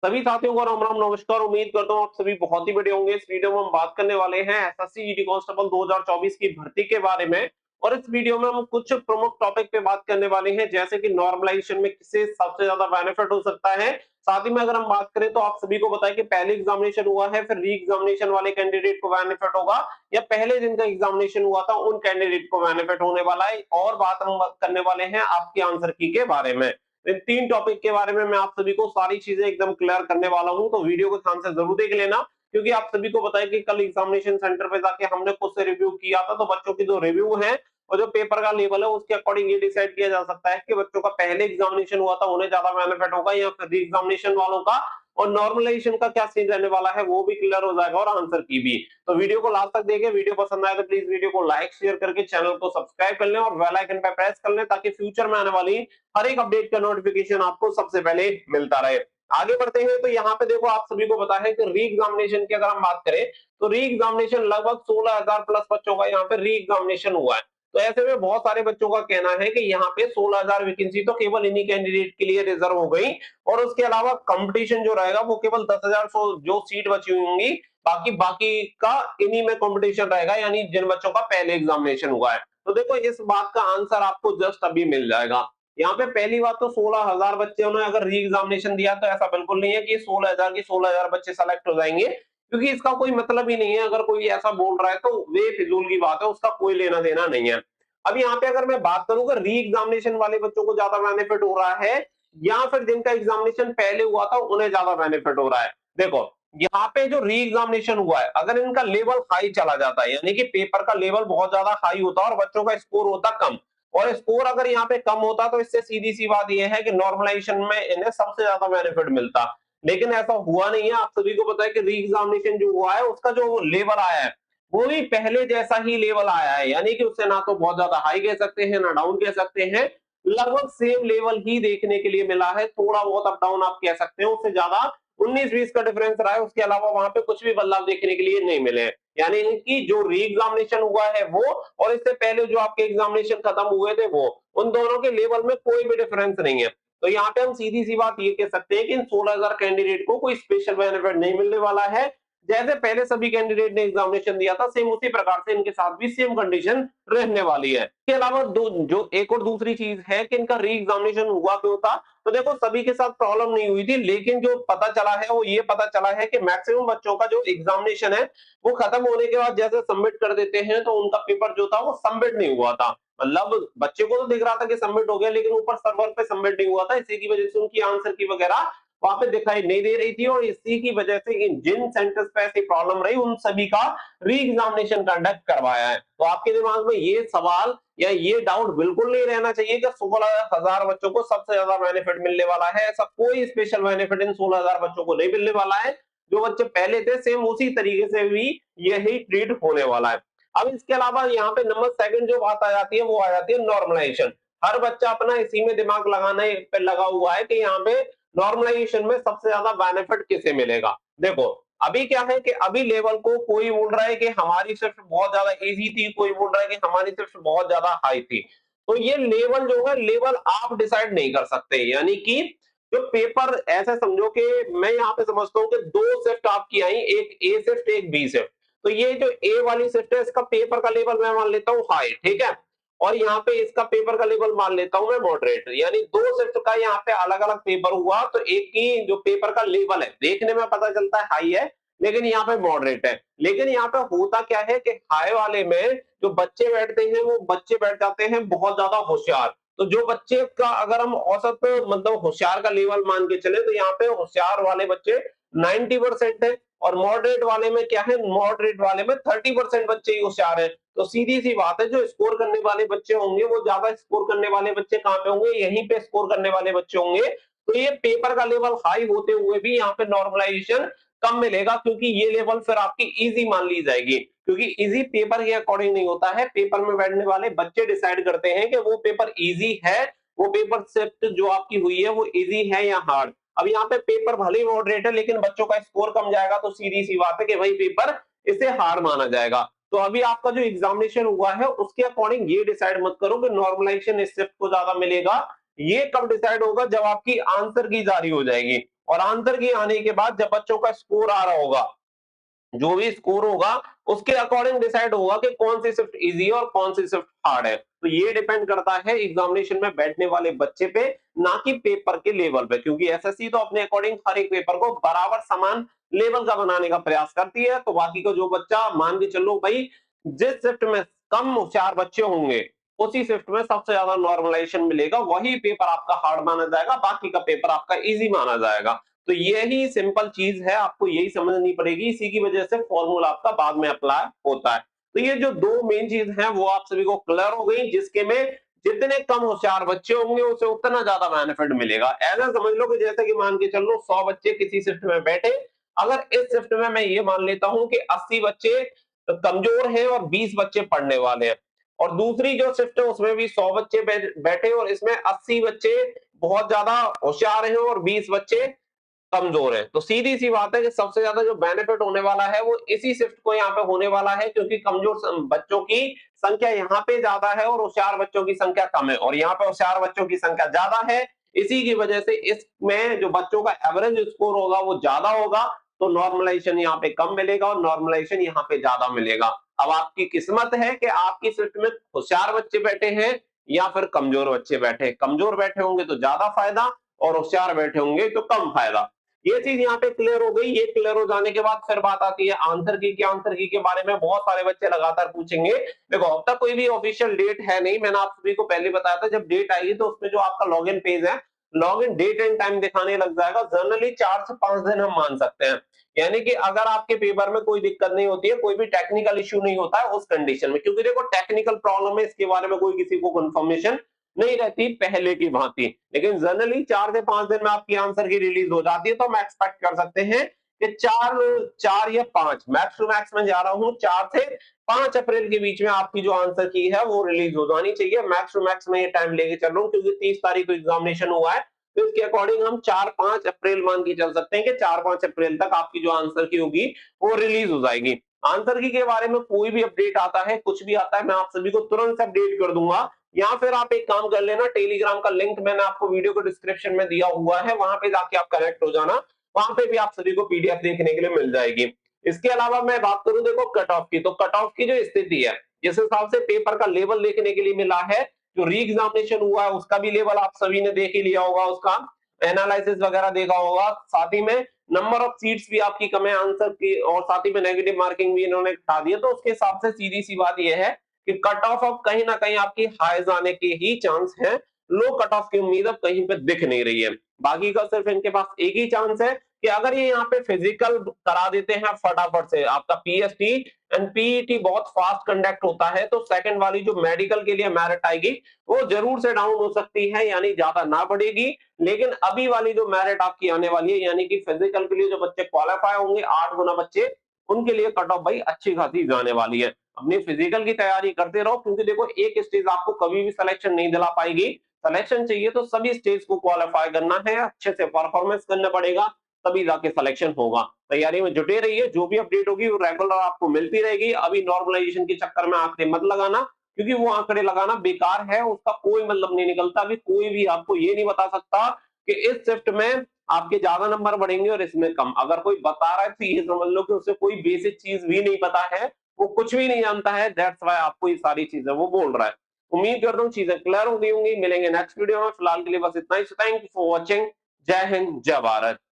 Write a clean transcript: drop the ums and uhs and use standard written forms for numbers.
सभी साथियों को राम राम नमस्कार। उम्मीद करता हूँ आप सभी बहुत ही बढ़िया होंगे। इस वीडियो में हम बात करने वाले हैं एसएससी जीडी कांस्टेबल 2024 की भर्ती के बारे में। और इस वीडियो में हम कुछ प्रमुख टॉपिक पे बात करने वाले हैं, जैसे कि नॉर्मलाइजेशन में किससे सबसे ज्यादा बेनिफिट हो सकता है। साथ ही में अगर हम बात करें तो आप सभी को बताएं कि पहले एग्जामिनेशन हुआ है, फिर री एग्जामिनेशन वाले कैंडिडेट को बेनिफिट होगा या पहले दिन का एग्जामिनेशन हुआ था उन कैंडिडेट को बेनिफिट होने वाला है। और बात हम करने वाले हैं आपके आंसर की के बारे में। इन तीन टॉपिक के बारे में मैं आप सभी को सारी चीजें एकदम क्लियर करने वाला हूं, तो वीडियो को ध्यान से जरूर देख लेना। क्योंकि आप सभी को बताया कि कल एग्जामिनेशन सेंटर पे जाके हमने खुद से रिव्यू किया था, तो बच्चों की जो रिव्यू है और जो पेपर का लेवल है उसके अकॉर्डिंग ये डिसाइड किया जा सकता है कि बच्चों का पहले एग्जामिनेशन हुआ था उन्हें ज्यादा बेनिफिट होगा या फिर एग्जामिनेशन वालों का। और नॉर्मलाइजेशन का क्या सीन रहने वाला है वो भी क्लियर हो जाएगा और आंसर की भी। तो वीडियो को लास्ट तक देखें। वीडियो पसंद आए तो प्लीज वीडियो को लाइक शेयर करके चैनल को सब्सक्राइब कर लें और बेल आइकन पर प्रेस कर लें, ताकि फ्यूचर में आने वाली हर एक अपडेट का नोटिफिकेशन आपको सबसे पहले मिलता रहे। आगे बढ़ते हैं तो यहाँ पे देखो, आप सभी को पता है कि री एग्जामिनेशन की अगर हम बात करें तो री एग्जामिनेशन लगभग 16,000 प्लस बच्चों का यहाँ पे री एग्जामिनेशन हुआ है। तो ऐसे में बहुत सारे बच्चों का कहना है कि यहाँ पे 16,000 वैकेंसी तो केवल इन्हीं कैंडिडेट के लिए रिजर्व हो गई। और उसके अलावा कंपटीशन जो रहेगा वो केवल 10,000 जो सीट बची हुई होंगी, बाकी बाकी का इन्हीं में कंपटीशन रहेगा, यानी जिन बच्चों का पहले एग्जामिनेशन हुआ है। तो देखो, इस बात का आंसर आपको जस्ट अभी मिल जाएगा। यहाँ पे पहली बात तो 16,000 बच्चों ने अगर री एग्जामिनेशन दिया तो ऐसा बिल्कुल नहीं है कि 16,000 की 16,000 बच्चे सेलेक्ट हो जाएंगे, क्योंकि इसका कोई मतलब ही नहीं है। अगर कोई ऐसा बोल रहा है तो वे फिजूल की बात है, उसका कोई लेना देना नहीं है। अब यहाँ पे अगर मैं बात करूं कि री एग्जामिनेशन वाले बच्चों को ज्यादा बेनिफिट हो रहा है या फिर जिनका एग्जामिनेशन पहले हुआ था उन्हें ज्यादा बेनिफिट हो रहा है। देखो, यहाँ पे जो री एग्जामिनेशन हुआ है, अगर इनका लेवल हाई चला जाता है, यानी कि पेपर का लेवल बहुत ज्यादा हाई होता है और बच्चों का स्कोर होता कम, और स्कोर अगर यहाँ पे कम होता तो इससे सीधी सी बात यह है कि नॉर्मलाइजेशन में इन्हें सबसे ज्यादा बेनिफिट मिलता। लेकिन ऐसा हुआ नहीं है। आप सभी को पता है कि री एग्जामिनेशन जो हुआ है उसका जो लेवल आया है वो भी पहले जैसा ही लेवल आया है, यानी कि उससे ना तो बहुत ज्यादा हाई कह सकते हैं ना डाउन कह सकते हैं। लगभग सेम लेवल ही देखने के लिए मिला है, थोड़ा बहुत अप डाउन आप कह सकते हैं, उससे ज्यादा 19-20 का डिफरेंस रहा है। उसके अलावा वहां पे कुछ भी बदलाव देखने के लिए नहीं मिले। यानी कि जो री एग्जामिनेशन हुआ है वो और इससे पहले जो आपके एग्जामिनेशन खत्म हुए थे वो, उन दोनों के लेवल में कोई भी डिफरेंस नहीं है। तो यहाँ पे हम सीधी सी बात ये कह सकते हैं कि इन 16,000 कैंडिडेट को कोई स्पेशल बेनिफिट नहीं मिलने वाला है। जैसे पहले सभी कैंडिडेट ने एग्जामिनेशन दिया था सेम उसी प्रकार से इनके साथ भी सेम कंडीशन रहने वाली है। इसके अलावा जो एक और दूसरी चीज है कि इनका री एग्जामिनेशन हुआ क्यों था। तो देखो, सभी के साथ प्रॉब्लम नहीं हुई थी, लेकिन जो पता चला है वो ये पता चला है कि मैक्सिमम बच्चों का जो एग्जामिनेशन है वो खत्म होने के बाद जैसे सबमिट कर देते हैं तो उनका पेपर जो था वो सबमिट नहीं हुआ था। मतलब बच्चे को तो दिख रहा था कि सबमिट हो गया, लेकिन ऊपर सर्वर पे सबमिट नहीं हुआ था। इसी की वजह से उनकी आंसर की वगैरह वहां पे दिखाई नहीं दे रही थी, और इसी की वजह से इन जिन सेंटर्स पे ऐसी प्रॉब्लम रही उन सभी का री एग्जामिनेशन कंडक्ट करवाया है। तो आपके दिमाग में ये सवाल या ये डाउट बिल्कुल नहीं रहना चाहिए कि 16,000 बच्चों को सबसे ज्यादा बेनिफिट मिलने वाला है। ऐसा कोई स्पेशल बेनिफिट इन 16,000 बच्चों को नहीं मिलने वाला है। जो बच्चे पहले थे सेम उसी तरीके से भी यही ट्रीट होने वाला है। अब इसके अलावा यहाँ पे नंबर सेकंड जो बात आ जाती है वो आ जाती है नॉर्मलाइजेशन। हर बच्चा अपना इसी में दिमाग लगाने पे लगा हुआ है कि यहाँ पे नॉर्मलाइजेशन में सबसे ज्यादा बेनिफिट किसे मिलेगा। देखो, अभी क्या है कि अभी लेवल को कोई बोल रहा है कि हमारी सिर्फ बहुत ज्यादा इजी थी, कोई बोल रहा है कि हमारी सिर्फ बहुत ज्यादा हाई थी। तो ये लेवल जो है लेवल आप डिसाइड नहीं कर सकते। यानी कि जो पेपर ऐसे समझो कि मैं यहाँ पे समझता हूँ कि दो शिफ्ट आपकी आई, एक ए शिफ्ट एक बी शिफ्ट। तो ये जो ए वाली शिफ्ट है इसका पेपर का लेवल मैं मान लेता हूँ हाई, ठीक है, और यहाँ पे इसका पेपर का लेवल मान लेता हूं मैं मॉडरेट। यानी दो शिफ्ट का यहाँ पे अलग अलग पेपर हुआ, तो एक की जो पेपर का लेवल है देखने में पता चलता है हाई है, लेकिन यहाँ पे मॉडरेट है। लेकिन यहाँ पे होता क्या है कि हाई वाले में जो बच्चे बैठते हैं वो बच्चे बैठ जाते हैं बहुत ज्यादा होशियार। तो जो बच्चे का अगर हम औसत पे मतलब होशियार का लेवल मान के चले तो यहाँ पे होशियार वाले बच्चे 90% है, और मॉडरेट वाले में क्या है, मॉडरेट वाले में 30% बच्चे ही होशियार है। तो सीधी सी बात है, जो स्कोर करने वाले बच्चे होंगे वो ज्यादा स्कोर करने वाले बच्चे कहाँ पे होंगे, यहीं पे स्कोर करने वाले बच्चे होंगे। तो ये पेपर का लेवल हाई होते हुए भी यहाँ पे नॉर्मलाइजेशन कम मिलेगा, क्योंकि ये लेवल फिर आपकी इजी मान ली जाएगी। क्योंकि इजी पेपर के अकॉर्डिंग नहीं होता है, पेपर में बैठने वाले बच्चे डिसाइड करते हैं कि वो पेपर इजी है, वो पेपर शिफ्ट जो आपकी हुई है वो इजी है या हार्ड। अब यहाँ पे पेपर भले ही मॉडरेट है लेकिन बच्चों का स्कोर कम जाएगा, तो सीधी सी बात है कि भाई पेपर इसे हार्ड माना जाएगा। तो अभी आपका जो एग्जामिनेशन हुआ है उसके अकॉर्डिंग ये डिसाइड मत करो कि नॉर्मलाइजेशन इस शिफ्ट को ज्यादा मिलेगा। ये कब डिसाइड होगा, जब आपकी आंसर की जारी हो जाएगी। और आंसर की आने के बाद जब बच्चों का स्कोर आ रहा होगा, जो भी स्कोर होगा उसके अकॉर्डिंग डिसाइड होगा कि कौन सी शिफ्ट इजी है और कौन सी शिफ्ट हार्ड है। तो ये डिपेंड करता है एग्जामिनेशन में बैठने वाले बच्चे पे, ना कि पेपर के लेवल पे, क्योंकि एसएससी तो अपने अकॉर्डिंग हर एक पेपर को बराबर समान लेवल का बनाने का प्रयास करती है। तो बाकी का जो बच्चा, मान के चलो भाई, जिस शिफ्ट में कम होशियार बच्चे होंगे उसी शिफ्ट में सबसे ज्यादा नॉर्मलाइजेशन मिलेगा, वही पेपर आपका हार्ड माना जाएगा, बाकी का पेपर आपका इजी माना जाएगा। तो यही सिंपल चीज है, आपको यही समझनी पड़ेगी, इसी की वजह से फॉर्मूला आपका बाद में अप्लाई होता है। तो ये जो दो मेन चीज है वो आप सभी को क्लियर हो गई, जिसके में जितने कम होशियार बच्चे होंगे उसे उतना ज्यादा बेनिफिट मिलेगा। ऐसा समझ लो कि जैसे कि मान के चल लो 100 बच्चे किसी शिफ्ट में बैठे, अगर इस शिफ्ट में मैं ये मान लेता हूं कि 80 बच्चे कमजोर हैं और 20 बच्चे पढ़ने वाले हैं, और दूसरी जो शिफ्ट है उसमें भी 100 बच्चे बैठे और इसमें 80 बच्चे बहुत ज्यादा होशियार हैं और 20 बच्चे कमजोर है, तो सीधी सी बात है कि सबसे ज्यादा जो बेनिफिट होने वाला है वो इसी शिफ्ट को यहाँ पे होने वाला है, क्योंकि कमजोर बच्चों की संख्या यहाँ पे ज्यादा है और होशियार बच्चों की संख्या कम है, और यहाँ पे होशियार बच्चों की संख्या ज्यादा है। इसी की वजह से इसमें जो बच्चों का एवरेज स्कोर होगा वो ज्यादा होगा, तो नॉर्मलाइजेशन यहाँ पे कम मिलेगा और नॉर्मलाइजेशन यहाँ पे ज्यादा मिलेगा। अब आपकी किस्मत है कि आपकी शिफ्ट में होशियार बच्चे बैठे हैं या फिर कमजोर बच्चे बैठे, कमजोर बैठे होंगे तो ज्यादा फायदा और होशियार बैठे होंगे तो कम फायदा। ये चीज यहाँ पे क्लियर हो गई। ये क्लियर हो जाने के बाद फिर बात आती है आंसर की आंसर की के बारे में बहुत सारे बच्चे लगातार पूछेंगे। देखो अब तक कोई भी ऑफिशियल डेट है नहीं, मैंने आप सभी को पहले बताया था, जब डेट आएगी तो उसमें जो आपका लॉगिन पेज है, लॉगिन डेट एंड टाइम दिखाने लग जाएगा। जनरली 4 से 5 दिन हम मान सकते हैं, यानी कि अगर आपके पेपर में कोई दिक्कत नहीं होती है, कोई भी टेक्निकल इश्यू नहीं होता है उस कंडीशन में, क्योंकि देखो टेक्निकल प्रॉब्लम है इसके बारे में कोई किसी को कंफर्मेशन नहीं रहती पहले की भांति, लेकिन जनरली 4 से 5 दिन में आपकी आंसर की रिलीज हो जाती है। तो हम एक्सपेक्ट कर सकते हैं कि 4 या 5, मैक्स टू मैक्स में जा रहा हूं, 4 से 5 अप्रैल के बीच में आपकी जो आंसर की है वो रिलीज हो जानी चाहिए। मैक्स टू मैक्स में ये टाइम लेके चल रहा हूँ, क्योंकि 30 तारीख को एग्जामिनेशन हुआ है, तो इसके अकॉर्डिंग हम 4-5 अप्रैल मान के चल सकते हैं कि 4-5 अप्रैल तक आपकी जो आंसर की होगी वो रिलीज हो जाएगी। आंसर की के बारे में कोई भी अपडेट आता है, कुछ भी आता है, मैं आप सभी को तुरंत अपडेट कर दूंगा। या फिर आप एक काम कर लेना, टेलीग्राम का लिंक मैंने आपको वीडियो को डिस्क्रिप्शन में दिया हुआ है, वहां पे जाके आप कनेक्ट हो जाना, वहां पे भी आप सभी को पीडीएफ देखने के लिए मिल जाएगी। इसके अलावा मैं बात करूं देखो कट ऑफ की, तो कट ऑफ की जो स्थिति है, जिस हिसाब से पेपर का लेवल देखने के लिए मिला है, जो री एग्जामिनेशन हुआ है उसका भी लेवल आप सभी ने देख ही लिया होगा, उसका एनालिसिस वगैरह देखा होगा, साथ ही में नंबर ऑफ सीट्स भी आपकी कम है आंसर की, और साथ ही में नेगेटिव मार्किंग भी इन्होंने हटा दिया, तो उसके हिसाब से सीधी सी बात यह है कि कट ऑफ अब कहीं ना कहीं आपकी हाई जाने के ही चांस है, लो कट ऑफ की उम्मीद अब कहीं पे दिख नहीं रही है। बाकी का सिर्फ इनके पास एक ही चांस है कि अगर ये यहाँ पे फिजिकल करा देते हैं फटाफट से, आपका पीएसटी एंड पीईटी बहुत फास्ट कंडक्ट होता है, तो सेकंड वाली जो मेडिकल के लिए मेरिट आएगी वो जरूर से डाउन हो सकती है, यानी ज्यादा ना बढ़ेगी। लेकिन अभी वाली जो मेरिट आपकी आने वाली है, यानी कि फिजिकल के लिए जो बच्चे क्वालिफाई होंगे 8 गुना बच्चे, उनके लिए कट ऑफ भाई अच्छी खासी जाने वाली है। अपनी फिजिकल की तैयारी करते रहो, क्योंकि देखो एक स्टेज आपको कभी भी सिलेक्शन नहीं दिला पाएगी, सिलेक्शन चाहिए तो सभी स्टेज को क्वालिफाई करना है, अच्छे से परफॉर्मेंस करना पड़ेगा, तभी जाके सिलेक्शन होगा। तैयारी में जुटे रहिए, जो भी अपडेट होगी वो रेगुलर आपको मिलती रहेगी। अभी नॉर्मलाइजेशन के चक्कर में आंकड़े मत लगाना, क्योंकि वो आंकड़े लगाना बेकार है, उसका कोई मतलब नहीं निकलता। अभी कोई भी आपको ये नहीं बता सकता कि इस शिफ्ट में आपके ज्यादा नंबर बढ़ेंगे और इसमें कम। अगर कोई बता रहा है तो ये समझ लो कि उसे कोई बेसिक चीज भी नहीं पता है, वो कुछ भी नहीं जानता है, दैट्स व्हाई आपको ये सारी चीजें वो बोल रहा है। उम्मीद करता हूँ चीजें क्लियर हो गई होंगी। मिलेंगे नेक्स्ट वीडियो में, फिलहाल के लिए बस इतना ही। Thank you for watching. Jai Hind, जय भारत।